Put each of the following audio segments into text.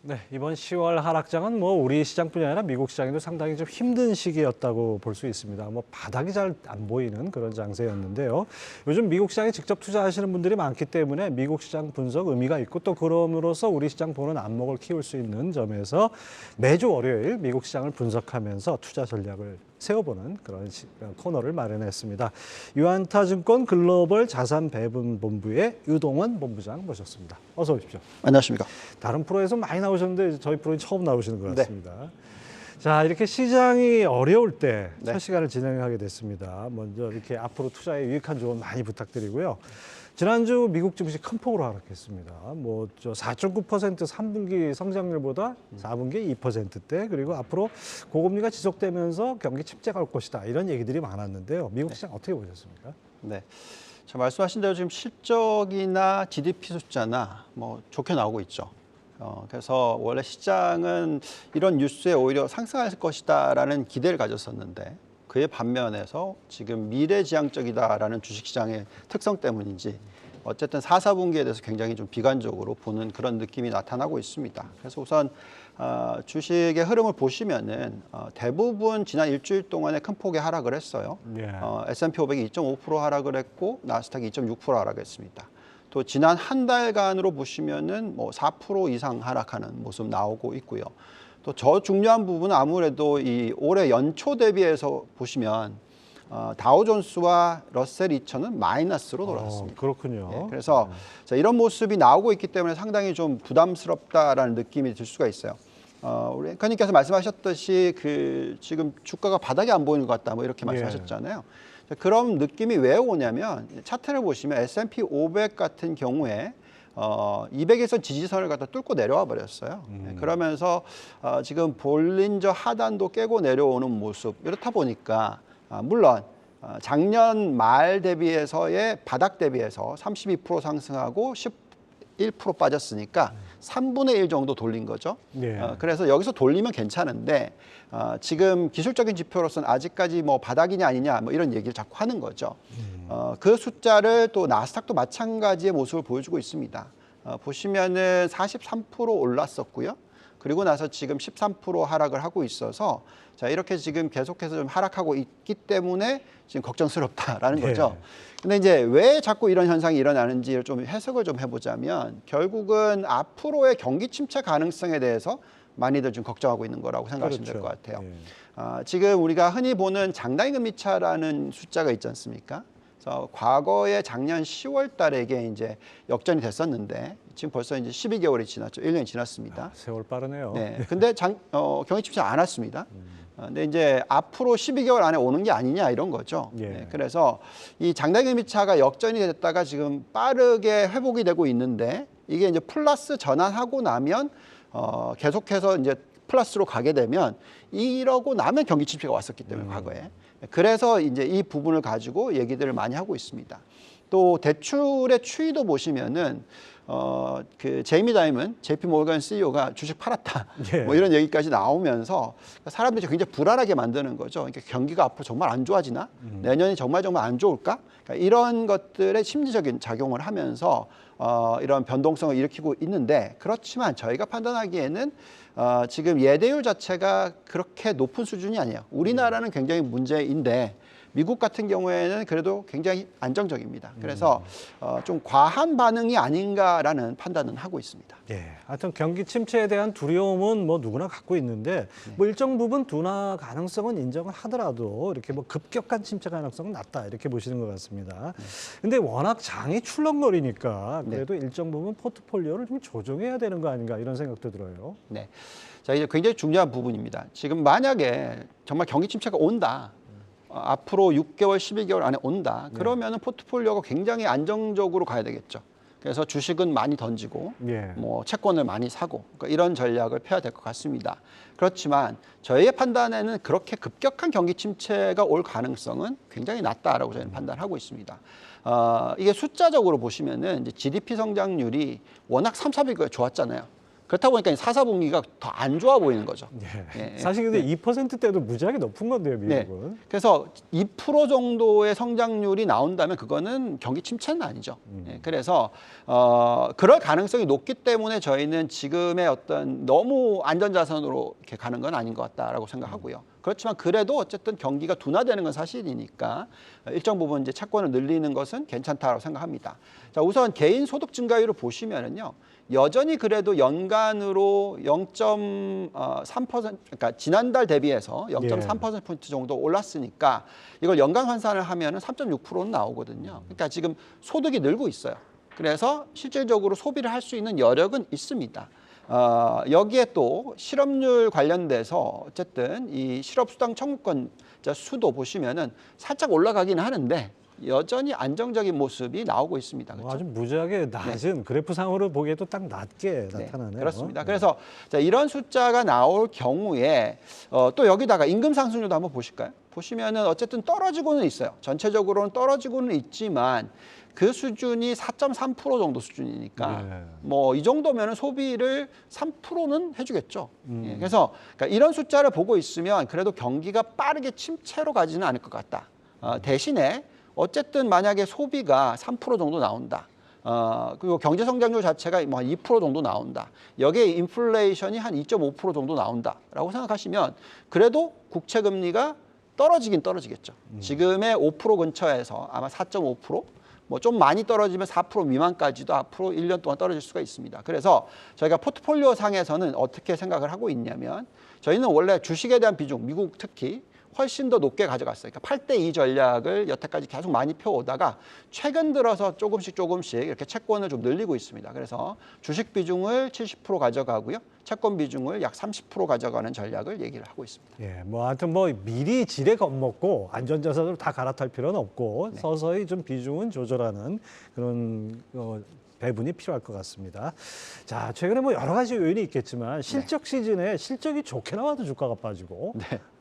네, 이번 10월 하락장은 뭐 우리 시장뿐이 아니라 미국 시장에도 상당히 좀 힘든 시기였다고 볼 수 있습니다. 뭐 바닥이 잘 안 보이는 그런 장세였는데요. 요즘 미국 시장에 직접 투자하시는 분들이 많기 때문에 미국 시장 분석 의미가 있고 또 그럼으로써 우리 시장 보는 안목을 키울 수 있는 점에서 매주 월요일 미국 시장을 분석하면서 투자 전략을 세워보는 그런 코너를 마련했습니다. 유안타증권 글로벌 자산배분본부의 유동원 본부장 모셨습니다. 어서 오십시오. 안녕하십니까. 다른 프로에서 많이 나오셨는데 저희 프로에 처음 나오시는 것 같습니다. 네. 자, 이렇게 시장이 어려울 때 첫 시간을 진행하게 됐습니다. 먼저 이렇게 앞으로 투자에 유익한 조언 많이 부탁드리고요. 지난주 미국 증시 큰 폭으로 하락했습니다. 뭐 4.9% 3분기 성장률보다 4분기 2%대 그리고 앞으로 고금리가 지속되면서 경기 침체가 올 것이다 이런 얘기들이 많았는데요. 미국 시장 어떻게 보셨습니까? 네. 자, 말씀하신 대로 지금 실적이나 GDP 숫자나 뭐 좋게 나오고 있죠. 그래서 원래 시장은 이런 뉴스에 오히려 상승할 것이다라는 기대를 가졌었는데 그의 반면에서 지금 미래지향적이다라는 주식시장의 특성 때문인지 어쨌든 4, 4분기에 대해서 굉장히 좀 비관적으로 보는 그런 느낌이 나타나고 있습니다. 그래서 우선 주식의 흐름을 보시면은 대부분 지난 일주일 동안에 큰 폭의 하락을 했어요. S&P 500이 2.5% 하락을 했고 나스닥이 2.6% 하락했습니다. 또 지난 한 달간으로 보시면은 뭐 4% 이상 하락하는 모습 나오고 있고요. 또 저 중요한 부분은 아무래도 이 올해 연초 대비해서 보시면 다우존스와 러셀 2000은 마이너스로 돌아왔습니다. 그렇군요. 예, 그래서 자, 이런 모습이 나오고 있기 때문에 상당히 좀 부담스럽다라는 느낌이 들 수가 있어요. 우리 앵커님께서 말씀하셨듯이 지금 주가가 바닥이 안 보이는 것 같다 뭐 이렇게 말씀하셨잖아요. 자, 그런 느낌이 왜 오냐면 차트를 보시면 S&P 500 같은 경우에 200일선 지지선을 갖다 뚫고 내려와 버렸어요. 그러면서 지금 볼린저 하단도 깨고 내려오는 모습 이렇다 보니까 물론 작년 말 대비해서의 바닥 대비해서 32% 상승하고 11% 빠졌으니까 3분의 1 정도 돌린 거죠. 그래서 여기서 돌리면 괜찮은데 지금 기술적인 지표로서는 아직까지 뭐 바닥이냐 아니냐 뭐 이런 얘기를 자꾸 하는 거죠. 그 숫자를 또 나스닥도 마찬가지의 모습을 보여주고 있습니다. 보시면은 43% 올랐었고요. 그리고 나서 지금 13% 하락을 하고 있어서 자, 이렇게 지금 계속해서 좀 하락하고 있기 때문에 지금 걱정스럽다라는 거죠. 근데 이제 왜 자꾸 이런 현상이 일어나는지를 좀 해석을 좀 해보자면 결국은 앞으로의 경기 침체 가능성에 대해서 많이들 좀 걱정하고 있는 거라고 생각하시면 될 것 같아요. 지금 우리가 흔히 보는 장단기금리차라는 숫자가 있지 않습니까? 그래서 과거에 작년 10월 달에 이게 이제 역전이 됐었는데 지금 벌써 이제 12개월이 지났죠. 1년이 지났습니다. 세월 빠르네요. 네. 근데 경기 침체 안 왔습니다. 근데 이제 앞으로 12개월 안에 오는 게 아니냐 이런 거죠. 네, 그래서 이 장단기금리차가 역전이 됐다가 지금 빠르게 회복이 되고 있는데 이게 이제 플러스 전환하고 나면 계속해서 이제 플러스로 가게 되면 이러고 나면 경기 침체가 왔었기 때문에 과거에. 그래서 이제 이 부분을 가지고 얘기들을 많이 하고 있습니다. 또 대출의 추이도 보시면은 제이미 다이먼 JP 모건 CEO가 주식 팔았다 뭐 이런 얘기까지 나오면서 사람들이 굉장히 불안하게 만드는 거죠. 그러니까 경기가 앞으로 정말 안 좋아지나? 내년이 정말 안 좋을까? 그러니까 이런 것들의 심리적인 작용을 하면서 이런 변동성을 일으키고 있는데 그렇지만 저희가 판단하기에는 지금 예대율 자체가 그렇게 높은 수준이 아니에요. 우리나라는 굉장히 문제인데 미국 같은 경우에는 그래도 굉장히 안정적입니다. 그래서 좀 과한 반응이 아닌가라는 판단은 하고 있습니다. 하여튼 경기 침체에 대한 두려움은 뭐 누구나 갖고 있는데 뭐 일정 부분 둔화 가능성은 인정을 하더라도 이렇게 뭐 급격한 침체 가능성은 낮다 이렇게 보시는 것 같습니다. 근데 워낙 장이 출렁거리니까 그래도 일정 부분 포트폴리오를 좀 조정해야 되는 거 아닌가 이런 생각도 들어요. 네. 자, 이제 굉장히 중요한 부분입니다. 지금 만약에 정말 경기 침체가 온다. 앞으로 6개월, 12개월 안에 온다. 그러면은 포트폴리오가 굉장히 안정적으로 가야 되겠죠. 그래서 주식은 많이 던지고 뭐 채권을 많이 사고 그러니까 이런 전략을 펴야 될 것 같습니다. 그렇지만 저희의 판단에는 그렇게 급격한 경기 침체가 올 가능성은 굉장히 낮다라고 저희는 판단하고 있습니다. 이게 숫자적으로 보시면은 이제 GDP 성장률이 워낙 3, 4분기가 좋았잖아요. 그렇다 보니까 4사분기가 더 안 좋아 보이는 거죠. 예. 사실 근데 2%대도 무지하게 높은 건데요, 미국은. 그래서 2% 정도의 성장률이 나온다면 그거는 경기 침체는 아니죠. 그래서 그럴 가능성이 높기 때문에 저희는 지금의 어떤 너무 안전자산으로 이렇게 가는 건 아닌 것 같다라고 생각하고요. 그렇지만 그래도 어쨌든 경기가 둔화되는 건 사실이니까 일정 부분 이제 채권을 늘리는 것은 괜찮다고 생각합니다. 자, 우선 개인 소득 증가율을 보시면은요. 여전히 그래도 연간으로 0.3%, 그러니까 지난달 대비해서 0.3%포인트 정도 올랐으니까 이걸 연간 환산을 하면은 3.6%는 나오거든요. 그러니까 지금 소득이 늘고 있어요. 그래서 실질적으로 소비를 할 수 있는 여력은 있습니다. 여기에 또 실업률 관련돼서 어쨌든 이 실업수당 청구권 수도 보시면은 살짝 올라가긴 하는데 여전히 안정적인 모습이 나오고 있습니다. 그렇죠? 아주 무지하게 낮은 그래프상으로 보기에도 딱 낮게 나타나네요. 그렇습니다. 그래서 자, 이런 숫자가 나올 경우에 또 여기다가 임금 상승률도 한번 보실까요? 보시면은 어쨌든 떨어지고는 있어요. 전체적으로는 떨어지고는 있지만 그 수준이 4.3% 정도 수준이니까 뭐 이 정도면은 소비를 3%는 해주겠죠. 그래서 그러니까 이런 숫자를 보고 있으면 그래도 경기가 빠르게 침체로 가지는 않을 것 같다. 대신에 어쨌든 만약에 소비가 3% 정도 나온다. 그리고 경제 성장률 자체가 뭐 2% 정도 나온다. 여기에 인플레이션이 한 2.5% 정도 나온다라고 생각하시면 그래도 국채 금리가 떨어지긴 떨어지겠죠. 지금의 5% 근처에서 아마 4.5%, 뭐 좀 많이 떨어지면 4% 미만까지도 앞으로 1년 동안 떨어질 수가 있습니다. 그래서 저희가 포트폴리오 상에서는 어떻게 생각을 하고 있냐면 저희는 원래 주식에 대한 비중, 미국 특히 훨씬 더 높게 가져갔어요. 그러니까 8대2 전략을 여태까지 계속 많이 펴오다가 최근 들어서 조금씩 이렇게 채권을 좀 늘리고 있습니다. 그래서 주식 비중을 70% 가져가고요. 채권 비중을 약 30% 가져가는 전략을 얘기를 하고 있습니다. 예, 뭐 하여튼 뭐 미리 지레 겁먹고 안전자산으로 다 갈아탈 필요는 없고 서서히 좀 비중은 조절하는 그런 배분이 필요할 것 같습니다. 자, 최근에 뭐 여러 가지 요인이 있겠지만 실적 시즌에 실적이 좋게 나와도 주가가 빠지고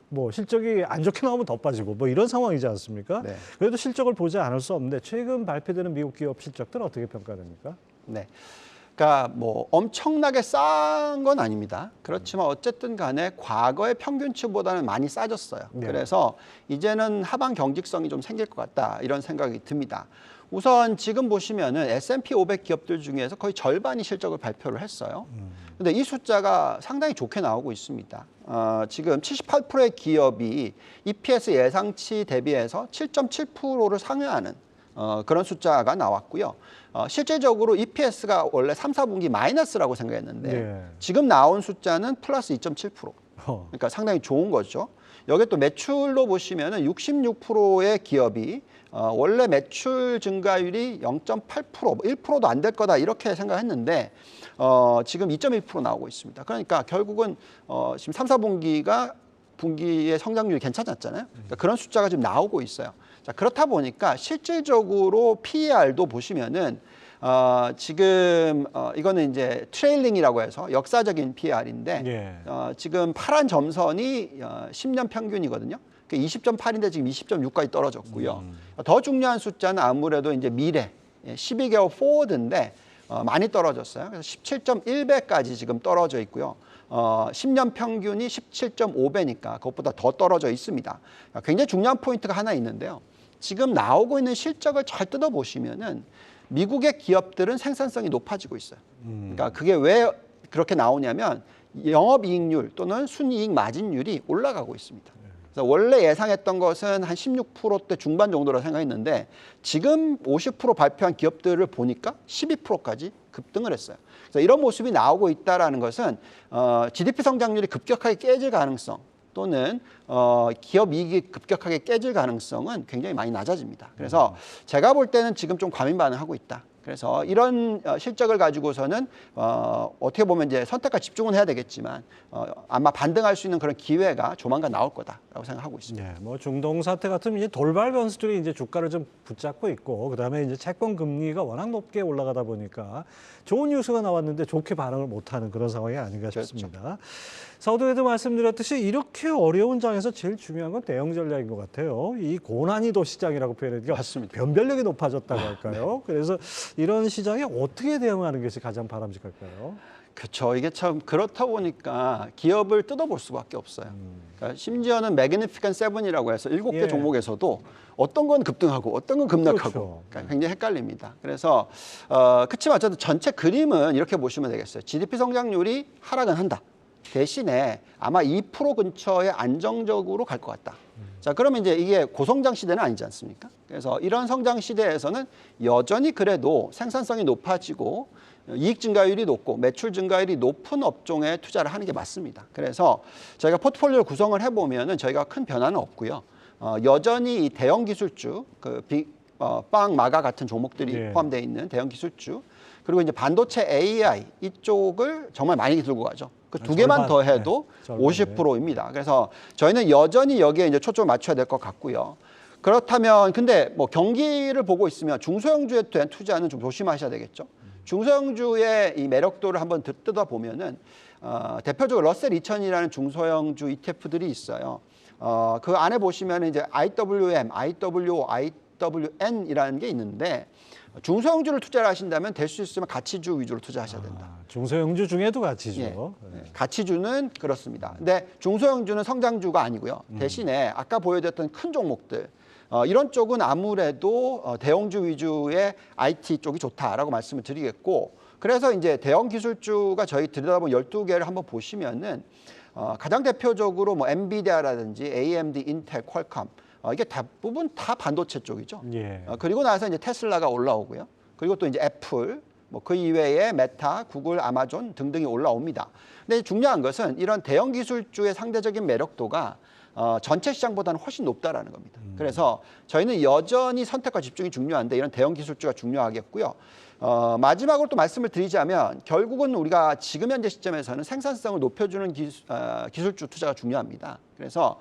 뭐 실적이 안 좋게 나오면 더 빠지고 뭐 이런 상황이지 않습니까? 그래도 실적을 보지 않을 수 없는데 최근 발표되는 미국 기업 실적들 어떻게 평가됩니까? 네. 그러니까 뭐 엄청나게 싼 건 아닙니다. 그렇지만 어쨌든 간에 과거의 평균치보다는 많이 싸졌어요. 그래서 이제는 하방 경직성이 좀 생길 것 같다 이런 생각이 듭니다. 우선 지금 보시면은 S&P 500 기업들 중에서 거의 절반이 실적을 발표를 했어요. 근데 이 숫자가 상당히 좋게 나오고 있습니다. 지금 78%의 기업이 EPS 예상치 대비해서 7.7%를 상회하는 그런 숫자가 나왔고요. 실질적으로 EPS가 원래 3, 4분기 마이너스라고 생각했는데 지금 나온 숫자는 플러스 2.7%. 그러니까 상당히 좋은 거죠. 여기 또 매출로 보시면은 66%의 기업이 원래 매출 증가율이 0.8%, 1%도 안 될 거다 이렇게 생각했는데 지금 2.1% 나오고 있습니다. 그러니까 결국은 지금 3, 4분기가 분기의 성장률이 괜찮았잖아요. 그러니까 그런 숫자가 지금 나오고 있어요. 자, 그렇다 보니까 실질적으로 PER도 보시면은 지금 이거는 이제 트레일링이라고 해서 역사적인 PER인데 지금 파란 점선이 10년 평균이거든요. 20.8인데 지금 20.6까지 떨어졌고요. 더 중요한 숫자는 아무래도 이제 미래 12개월 포워드인데 많이 떨어졌어요. 그래서 17.1배까지 지금 떨어져 있고요. 10년 평균이 17.5배니까 그것보다 더 떨어져 있습니다. 굉장히 중요한 포인트가 하나 있는데요. 지금 나오고 있는 실적을 잘 뜯어보시면은 미국의 기업들은 생산성이 높아지고 있어요. 그러니까 그게 왜 그렇게 나오냐면 영업이익률 또는 순이익 마진율이 올라가고 있습니다. 그래서 원래 예상했던 것은 한 16%대 중반 정도라 생각했는데 지금 50% 발표한 기업들을 보니까 12%까지 급등을 했어요. 그래서 이런 모습이 나오고 있다는 것은 GDP 성장률이 급격하게 깨질 가능성 또는 기업 이익이 급격하게 깨질 가능성은 굉장히 많이 낮아집니다. 그래서 제가 볼 때는 지금 좀 과민 반응하고 있다. 그래서 이런 실적을 가지고서는 어떻게 보면 이제 선택과 집중은 해야 되겠지만 아마 반등할 수 있는 그런 기회가 조만간 나올 거다라고 생각하고 있습니다. 네, 뭐 중동 사태 같은 이제 돌발 변수들이 이제 주가를 좀 붙잡고 있고 그다음에 이제 채권 금리가 워낙 높게 올라가다 보니까 좋은 뉴스가 나왔는데 좋게 반응을 못하는 그런 상황이 아닌가 싶습니다. 서두에도 말씀드렸듯이 이렇게 어려운 장에서 제일 중요한 건 대응 전략인 것 같아요. 이 고난이도 시장이라고 표현하니까 맞습니다. 변별력이 높아졌다고 할까요? 그래서 이런 시장에 어떻게 대응하는 것이 가장 바람직할까요? 그렇죠. 이게 참 그렇다 보니까 기업을 뜯어볼 수밖에 없어요. 그러니까 심지어는 매그니피컨 세븐이라고 해서 7개 예. 종목에서도 어떤 건 급등하고 어떤 건 급락하고 그렇죠. 그러니까 굉장히 헷갈립니다. 그래서 그치만 어쨌든 전체 그림은 이렇게 보시면 되겠어요. GDP 성장률이 하락은 한다. 대신에 아마 2% 근처에 안정적으로 갈 것 같다. 자, 그러면 이제 이게 고성장 시대는 아니지 않습니까? 그래서 이런 성장 시대에서는 여전히 그래도 생산성이 높아지고 이익 증가율이 높고 매출 증가율이 높은 업종에 투자를 하는 게 맞습니다. 그래서 저희가 포트폴리오를 구성을 해보면은 저희가 큰 변화는 없고요. 여전히 이 대형 기술주, 빵, 마가 같은 종목들이 예. 포함되어 있는 대형 기술주, 그리고 이제 반도체 AI 이쪽을 정말 많이 들고 가죠. 그 두 개만 절반, 더 해도 네, 50%입니다. 그래서 저희는 여전히 여기에 이제 초점을 맞춰야 될 것 같고요. 그렇다면 근데 뭐 경기를 보고 있으면 중소형주에 대한 투자는 좀 조심하셔야 되겠죠. 중소형주의 이 매력도를 한번 뜯어 보면은 대표적으로 러셀 2000이라는 중소형주 ETF들이 있어요. 그 안에 보시면 이제 IWM, IWO, IWN이라는 게 있는데 중소형주를 투자를 하신다면 될 수 있으면 가치주 위주로 투자하셔야 된다. 중소형주 중에도 가치죠. 예. 가치주는 그렇습니다. 근데 중소형주는 성장주가 아니고요. 대신에 아까 보여드렸던 큰 종목들 이런 쪽은 아무래도 대형주 위주의 IT 쪽이 좋다라고 말씀을 드리겠고 그래서 이제 대형 기술주가 저희 들여다본 12개를 한번 보시면은 가장 대표적으로 뭐 엔비디아라든지 AMD, 인텔, 퀄컴 이게 대부분 다 반도체 쪽이죠. 예. 그리고 나서 이제 테슬라가 올라오고요. 그리고 또 이제 애플, 뭐 그 이외에 메타, 구글, 아마존 등등이 올라옵니다. 근데 중요한 것은 이런 대형 기술주의 상대적인 매력도가 전체 시장보다는 훨씬 높다라는 겁니다. 그래서 저희는 여전히 선택과 집중이 중요한데 이런 대형 기술주가 중요하겠고요. 마지막으로 또 말씀을 드리자면 결국은 우리가 지금 현재 시점에서는 생산성을 높여주는 기술주 투자가 중요합니다. 그래서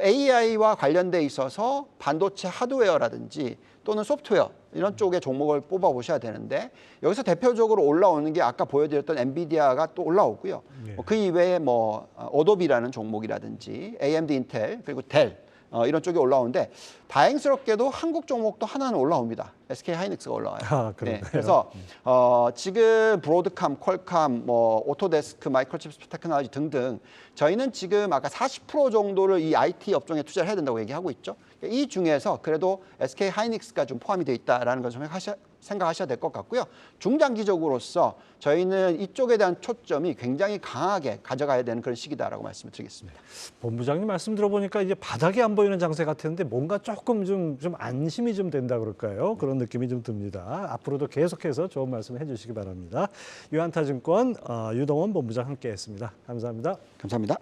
AI와 관련돼 있어서 반도체 하드웨어라든지 또는 소프트웨어 이런 쪽의 종목을 뽑아 보셔야 되는데 여기서 대표적으로 올라오는 게 아까 보여드렸던 엔비디아가 또 올라오고요. 네. 그 이외에 뭐 어도비라는 종목이라든지 AMD, 인텔 그리고 델 이런 쪽이 올라오는데 다행스럽게도 한국 종목도 하나는 올라옵니다. SK 하이닉스가 올라와요. 그런가요? 그래서 지금 브로드캄, 퀄컴, 뭐 오토데스크, 마이크로칩스 테크놀로지 등등 저희는 지금 아까 40% 정도를 이 IT 업종에 투자를 해야 된다고 얘기하고 있죠. 이 중에서 그래도 SK 하이닉스가 좀 포함이 돼 있다라는 걸 좀 생각하셔야 될 것 같고요. 중장기적으로서 저희는 이쪽에 대한 초점이 굉장히 강하게 가져가야 되는 그런 시기다라고 말씀을 드리겠습니다. 본부장님 말씀 들어보니까 이제 바닥이 안 보이는 장세 같았는데 뭔가 조금 좀 안심이 좀 된다 그럴까요? 그런 느낌이 좀 듭니다. 앞으로도 계속해서 좋은 말씀 해주시기 바랍니다. 유한타증권 유동원 본부장 함께했습니다. 감사합니다. 감사합니다.